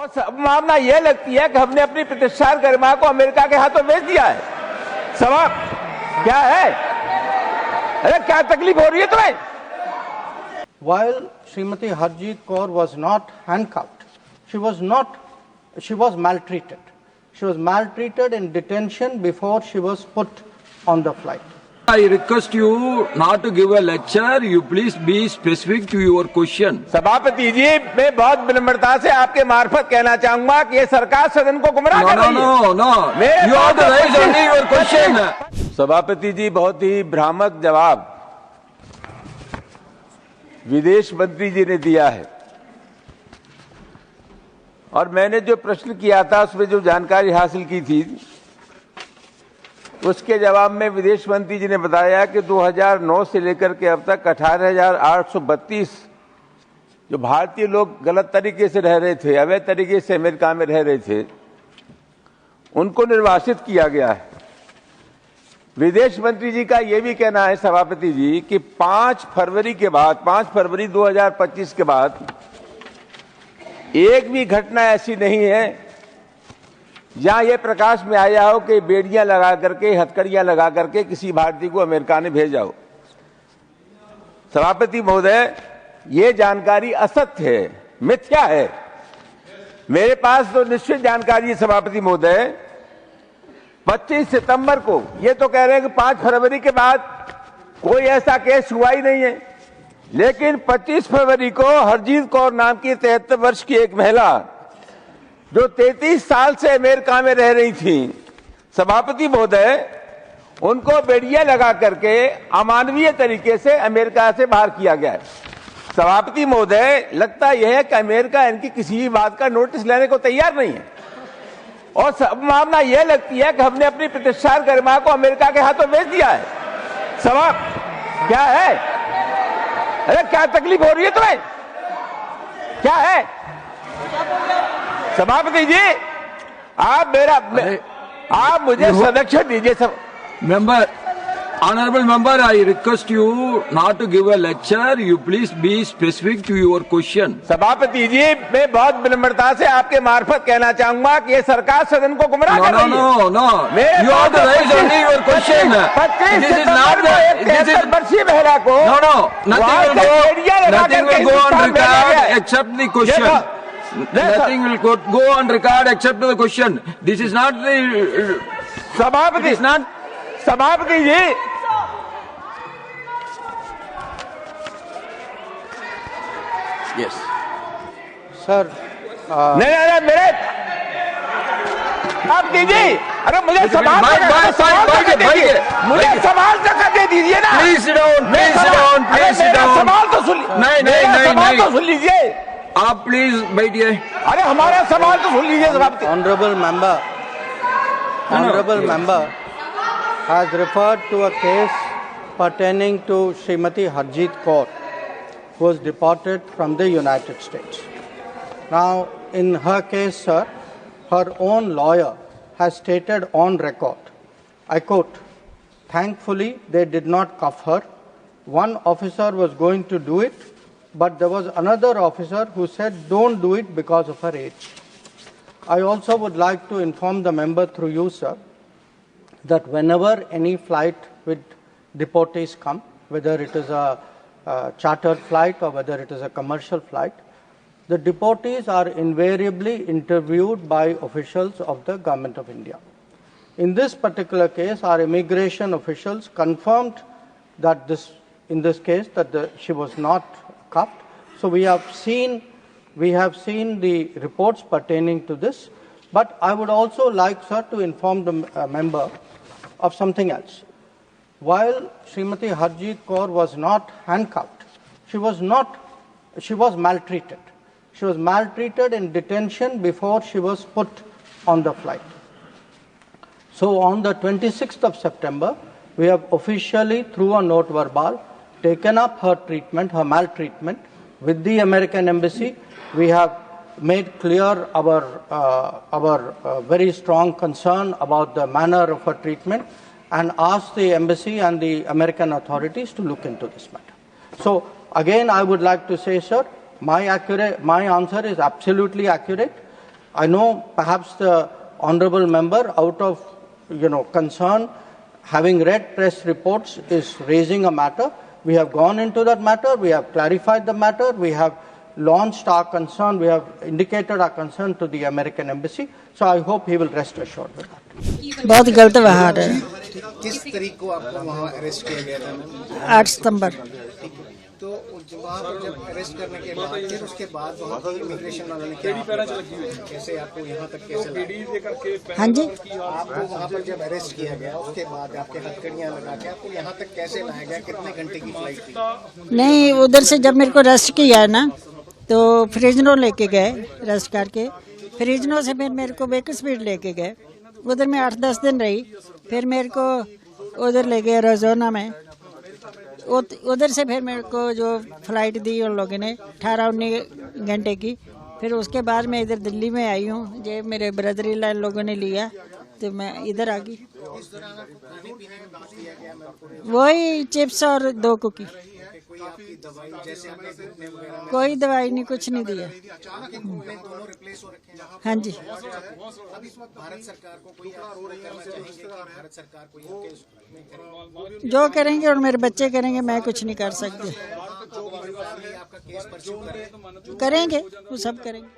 और संभावना यह लगती है कि हमने अपनी प्रतिष्ठा गरिमा को अमेरिका के हाथों बेच दिया है। सवाल क्या है? अरे क्या तकलीफ हो रही है तुम्हें? While Srimati Harjeet Kaur was not handcuffed, she was maltreated. She was maltreated in detention before she was put on the flight. I request you not to give a lecture. You please be specific to your question. सभापति जी, मैं बहुत विनम्रता से आपके मार्फत कहना चाहूंगा कि ये सरकार सदन को गुमराह कर रही है। No. You have to raise only your question. सभापति जी, बहुत ही भ्रामक जवाब विदेश मंत्री जी ने दिया है और मैंने जो प्रश्न किया था उसमें जो जानकारी हासिल की थी उसके जवाब में विदेश मंत्री जी ने बताया कि 2009 से लेकर के अब तक 18,832 जो भारतीय लोग गलत तरीके से रह रहे थे, अवैध तरीके से अमेरिका में रह रहे थे, उनको निर्वासित किया गया है। विदेश मंत्री जी का यह भी कहना है सभापति जी कि 5 फरवरी 2025 के बाद एक भी घटना ऐसी नहीं है जहां यह प्रकाश में आया हो कि बेड़ियां लगा करके, हथकड़ियां लगा करके किसी भारतीय को अमेरिका ने भेजा हो। सभापति महोदय, यह जानकारी असत्य है, मिथ्या है। मेरे पास तो निश्चित जानकारी है सभापति महोदय। 25 सितंबर को ये तो कह रहे हैं कि 5 फरवरी के बाद कोई ऐसा केस हुआ ही नहीं है, लेकिन 25 फरवरी को हरजीत कौर नाम की 73 वर्ष की एक महिला जो 33 साल से अमेरिका में रह रही थी, सभापति महोदय, उनको बेड़ियां लगा करके अमानवीय तरीके से अमेरिका से बाहर किया गया है। सभापति महोदय, लगता यह है कि अमेरिका इनकी किसी भी बात का नोटिस लेने को तैयार नहीं है और संभावना यह लगती है कि हमने अपनी प्रतिष्ठा गरिमा को अमेरिका के हाथों बेच दिया है। सवाल क्या है? अरे क्या तकलीफ हो रही है तुम्हें? क्या है? सभापति जी, आप मुझे संरक्षण दीजिए। सब member, honorable member, I request you not to give a lecture. You please be specific to your question. सभापति जी, मैं बहुत विनम्रता से आपके मार्फत कहना चाहूंगा कि ये सरकार सदन को गुमराह कर रही है। No. You have to raise only your question. This is not the वर्षीय महिला को No. Nothing will go on record except the question. Nothing will go on record except the question. This is not the सभापति। It is not. सभापति जी, Yes. Sir, नहीं मेरे आप दीजिए। अरे मुझे सवाल तक दे दीजिए ना। Please sit down. सवाल तो सुन नहीं। तो सुन लीजिए। आप प्लीज बैठिए। अरे हमारा सवाल तो सुन लीजिए सभापति। Honorable member has referred to a case pertaining to Srimati Harjeet Kaur, who was deported from the United States. Now, in her case, sir, her own lawyer has stated on record, I quote, "Thankfully, they did not cuff her. One officer was going to do it, but there was another officer who said, don't do it because of her age." I also would like to inform the member through you, sir, that whenever any flight with deportees come, whether it is a chartered flight or whether it is a commercial flight, the deportees are invariably interviewed by officials of the Government of India. In this particular case, our immigration officials confirmed that in this case she was not cuffed. So we have seen the reports pertaining to this, but I would also like, sir, to inform the member of something else. While Srimati Harjeet Kaur was not handcuffed, she was maltreated. She was maltreated in detention before she was put on the flight. So on the 26th of September, we have officially, through a note verbal, taken up her maltreatment with the American Embassy. We have made clear our very strong concern about the manner of her treatment and asked the embassy and the American authorities to look into this matter. So again, I would like to say, sir, my answer is absolutely accurate. I know perhaps the honorable member, out of concern, having read press reports, is raising a matter. We have gone into that matter. We have clarified the matter. We have launched our concern. We have indicated our concern to the American embassy. So I hope he will rest assured with that. बहुत गलत व्यवहार है। किस तारीख को आपको वहाँ arrest किया गया था? 8 सितंबर। तो वहाँ पर जब अरेस्ट करने के बाद फिर उसके बाद वहाँ की इमिग्रेशन वालों ने क्या कैसे आपको यहाँ तक कैसे लाया? हाँ जी, आपको वहाँ पर जब अरेस्ट किया गया उसके बाद आपके हथकड़ियाँ लगा के आपको यहाँ तक कैसे लाया गया? कितने घंटे की फ्लाइट थी? नहीं, उधर से जब मेरे को रेस्ट किया है ना, तो फ्रिजनो लेके गए, रेस्ट करके फ्रिजनो से फिर मेरे को बेकरस्फील्ड लेके गए। उधर मैं 8-10 दिन रही। फिर मेरे को उधर ले गए एरिज़ोना में। उधर से फिर मेरे को जो फ्लाइट दी उन लोगों ने 18-19 घंटे की। फिर उसके बाद मैं इधर दिल्ली में आई हूँ। ये मेरे ब्रदर इन लॉ लोगों ने लिया तो मैं इधर आ गई। वही चिप्स और 2 कुकी। कोई दवाई नहीं, कुछ नहीं दिया। हाँ जी। जो करेंगे और मेरे बच्चे करेंगे, मैं कुछ नहीं कर सकती। करेंगे, वो सब करेंगे।